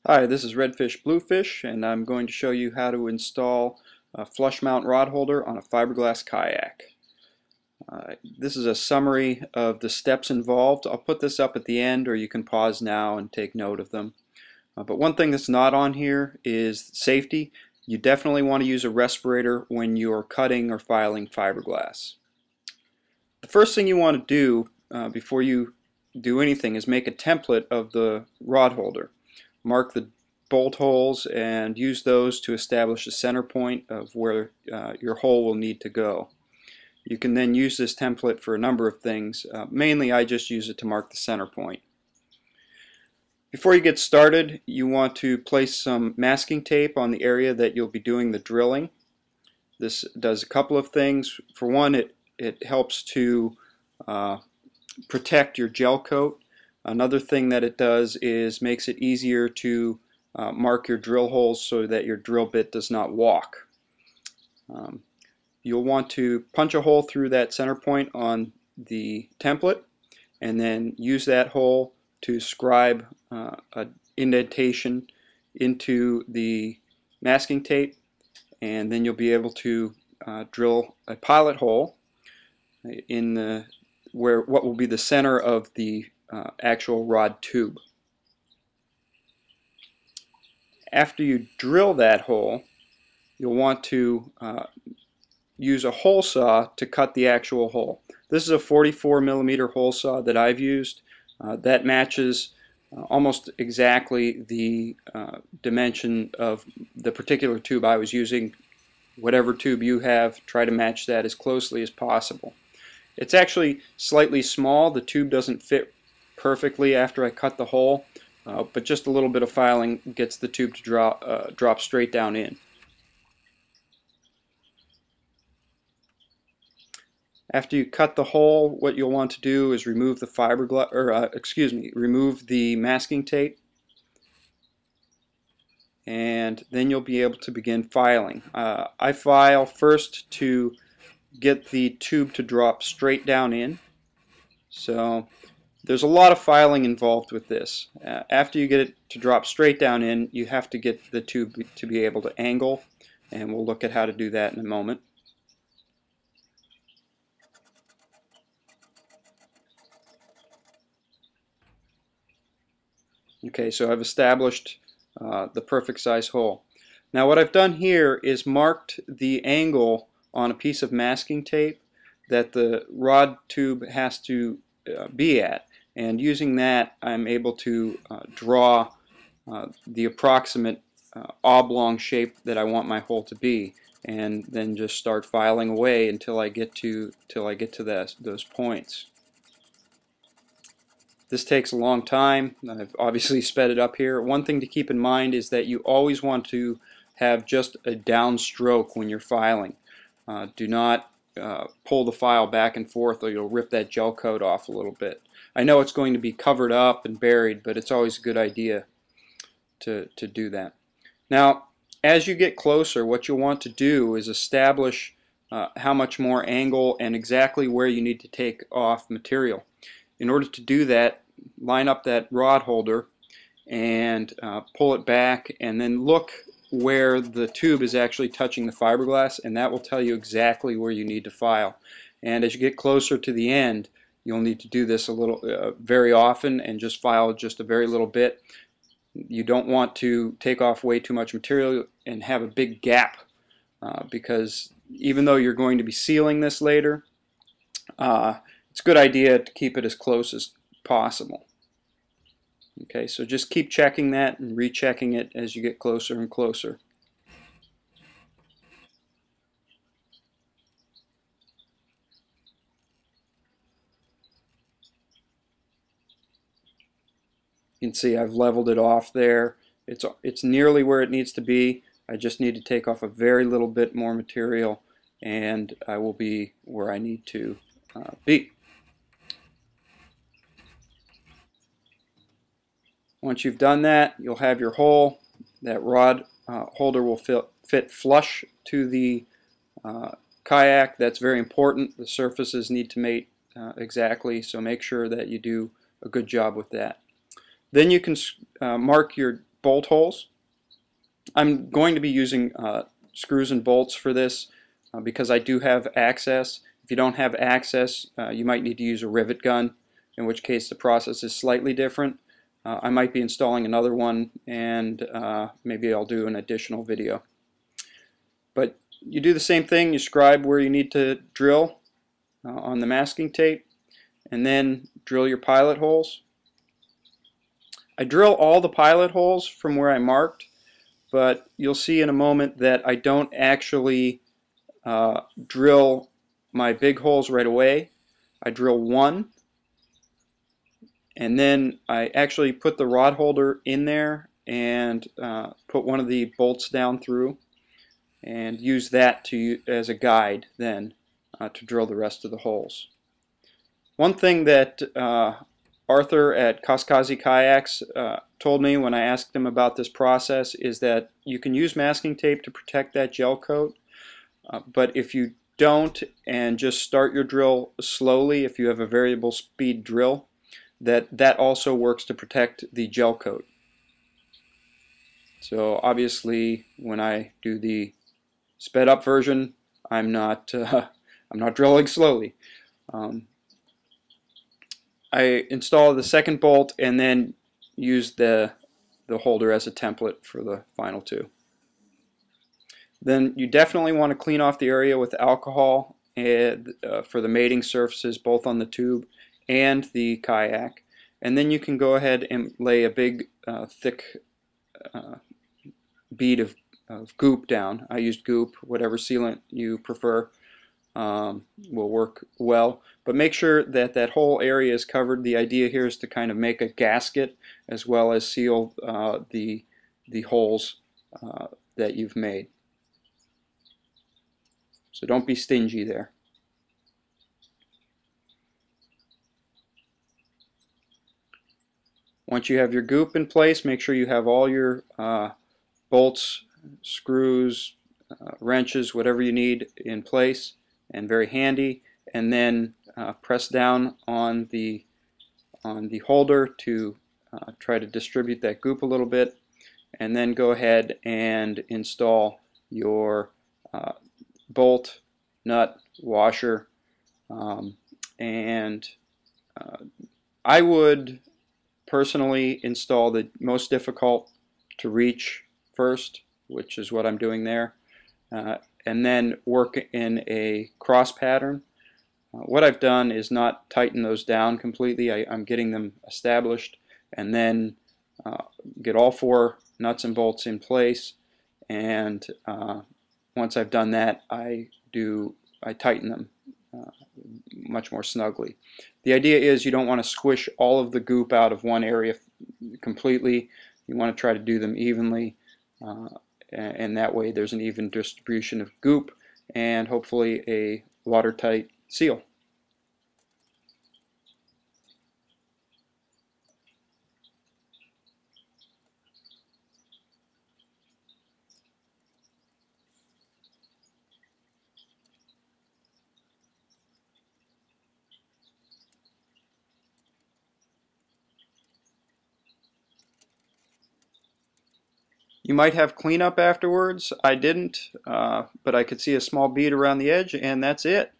Hi, this is Redfish Bluefish, and I'm going to show you how to install a flush mount rod holder on a fiberglass kayak. This is a summary of the steps involved. I'll put this up at the end, or you can pause now and take note of them. But one thing that's not on here is safety. You definitely want to use a respirator when you're cutting or filing fiberglass. The first thing you want to do before you do anything is make a template of the rod holder. Mark the bolt holes and use those to establish the center point of where your hole will need to go. You can then use this template for a number of things. Mainly I just use it to mark the center point. Before you get started, you want to place some masking tape on the area that you'll be doing the drilling. This does a couple of things. For one, it helps to protect your gel coat. Another thing that it does is makes it easier to mark your drill holes so that your drill bit does not walk. You'll want to punch a hole through that center point on the template and then use that hole to scribe an indentation into the masking tape, and then you'll be able to drill a pilot hole in what will be the center of the actual rod tube. After you drill that hole, you'll want to use a hole saw to cut the actual hole. This is a 44mm hole saw that I've used. That matches almost exactly the dimension of the particular tube I was using. Whatever tube you have, try to match that as closely as possible. It's actually slightly small. The tube doesn't fit perfectly after I cut the hole, but just a little bit of filing gets the tube to drop straight down in. After you cut the hole, what you'll want to do is remove the remove the masking tape, and then you'll be able to begin filing. I file first to get the tube to drop straight down in. So there's a lot of filing involved with this. After you get it to drop straight down in, you have to get the tube to be able to angle, and we'll look at how to do that in a moment. Okay, so I've established the perfect size hole. Now what I've done here is marked the angle on a piece of masking tape that the rod tube has to be at, and using that I'm able to draw the approximate oblong shape that I want my hole to be, and then just start filing away until I get to those points. This takes a long time. I've obviously sped it up here. One thing to keep in mind is that you always want to have just a downstroke when you're filing. Do not pull the file back and forth or you'll rip that gel coat off a little bit. I know it's going to be covered up and buried, but it's always a good idea to do that. Now, as you get closer, what you'll want to do is establish how much more angle and exactly where you need to take off material. In order to do that, line up that rod holder and pull it back, and then look where the tube is actually touching the fiberglass, and that will tell you exactly where you need to file. And as you get closer to the end, you'll need to do this a little very often and just file just a very little bit. You don't want to take off way too much material and have a big gap because even though you're going to be sealing this later, it's a good idea to keep it as close as possible. Okay, so just keep checking that and rechecking it as you get closer and closer. You can see I've leveled it off there. It's nearly where it needs to be. I just need to take off a very little bit more material and I will be where I need to be. Once you've done that, you'll have your hole. That rod holder will fit flush to the kayak. That's very important. The surfaces need to mate exactly, so make sure that you do a good job with that. Then you can mark your bolt holes. I'm going to be using screws and bolts for this because I do have access. If you don't have access, you might need to use a rivet gun, in which case the process is slightly different. I might be installing another one, and maybe I'll do an additional video. But you do the same thing. You scribe where you need to drill on the masking tape, and then drill your pilot holes. I drill all the pilot holes from where I marked, but you'll see in a moment that I don't actually drill my big holes right away. I drill one, and then I actually put the rod holder in there and put one of the bolts down through and use that as a guide then to drill the rest of the holes. One thing that Arthur at Kaskazi Kayaks told me when I asked him about this process is that you can use masking tape to protect that gel coat, but if you don't and just start your drill slowly, if you have a variable speed drill, that also works to protect the gel coat. So obviously when I do the sped up version, I'm not drilling slowly. I install the second bolt and then use the holder as a template for the final two. Then you definitely want to clean off the area with alcohol for the mating surfaces, both on the tube and the kayak. And then you can go ahead and lay a big thick bead of goop down. I used goop. Whatever sealant you prefer will work well, but make sure that that whole area is covered. The idea here is to kind of make a gasket as well as seal the holes that you've made. So don't be stingy there. Once you have your goop in place, make sure you have all your bolts, screws, wrenches, whatever you need in place and very handy, and then press down on the holder to try to distribute that goop a little bit, and then go ahead and install your bolt, nut, washer, and I would personally install the most difficult to reach first, which is what I'm doing there, and then work in a cross pattern. What I've done is not tighten those down completely. I'm getting them established, and then get all four nuts and bolts in place, and once I've done that, I tighten them much more snugly. The idea is you don't want to squish all of the goop out of one area completely. You want to try to do them evenly, and that way there's an even distribution of goop and hopefully a watertight seal. You might have cleanup afterwards. I didn't, but I could see a small bead around the edge, and that's it.